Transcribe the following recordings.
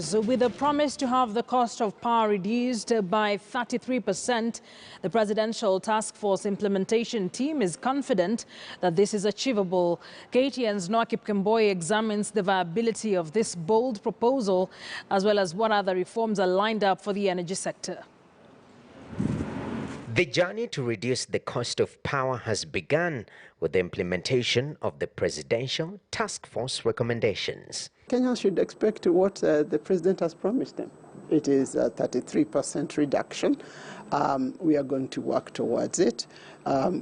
So with a promise to have the cost of power reduced by 33%, the Presidential Task Force implementation team is confident that this is achievable. KTN's Noah Kipkemboi examines the viability of this bold proposal, as well as what other reforms are lined up for the energy sector. The journey to reduce the cost of power has begun with the implementation of the Presidential Task Force recommendations. Kenyans should expect what the President has promised them. It is a 33% reduction. We are going to work towards it.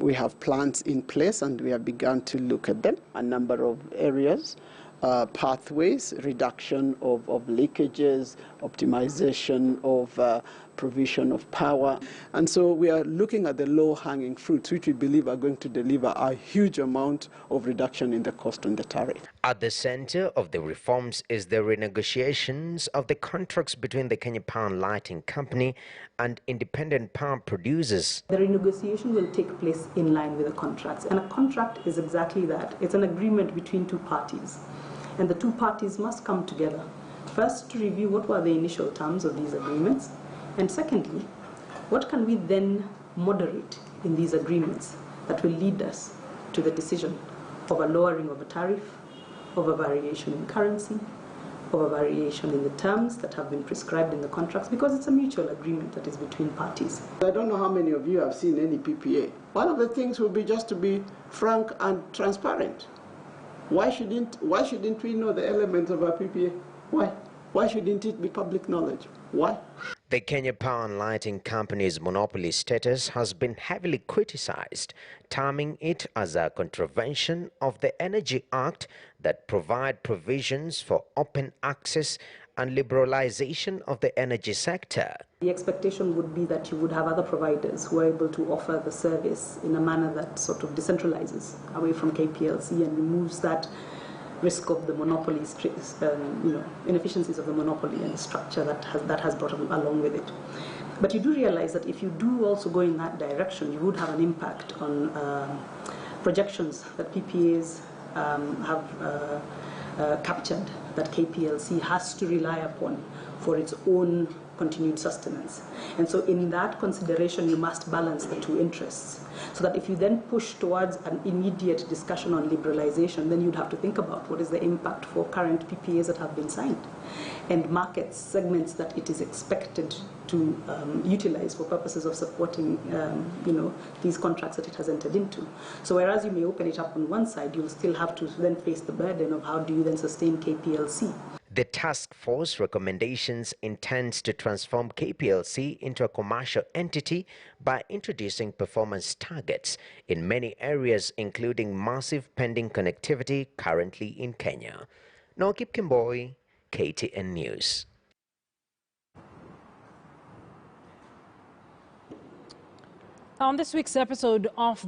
We have plans in place and we have begun to look at them. A number of areas, pathways, reduction of leakages, optimization of provision of power. And so we are looking at the low-hanging fruits, which we believe are going to deliver a huge amount of reduction in the cost on the tariff. At the center of the reforms is the renegotiations of the contracts between the Kenya Power and Lighting Company and independent power producers. The renegotiation will take place in line with the contracts. And a contract is exactly that. It's an agreement between two parties. And the two parties must come together. First, to review what were the initial terms of these agreements. And secondly, what can we then moderate in these agreements that will lead us to the decision of a lowering of a tariff, of a variation in currency, of a variation in the terms that have been prescribed in the contracts, because it's a mutual agreement that is between parties. I don't know how many of you have seen any PPA. One of the things will be just to be frank and transparent. Why shouldn't we know the elements of a PPA? Why? Why shouldn't it be public knowledge? Why? The Kenya Power and Lighting Company's monopoly status has been heavily criticized, terming it as a contravention of the Energy Act that provide provisions for open access and liberalization of the energy sector. The expectation would be that you would have other providers who are able to offer the service in a manner that sort of decentralizes away from KPLC and removes that risk of the monopoly, inefficiencies of the monopoly and the structure that has brought along with it. But you do realize that if you do also go in that direction, you would have an impact on projections that PPAs have captured that KPLC has to rely upon for its own continued sustenance. And so in that consideration, you must balance the two interests. So that if you then push towards an immediate discussion on liberalization, then you'd have to think about what is the impact for current PPAs that have been signed and markets, segments that it is expected to utilize for purposes of supporting these contracts that it has entered into. So whereas you may open it up on one side, you'll still have to then face the burden of how do you then sustain KPLC. The task force recommendations intends to transform KPLC into a commercial entity by introducing performance targets in many areas, including massive pending connectivity currently in Kenya. Noah Kipkemboi, KTN News. On this week's episode of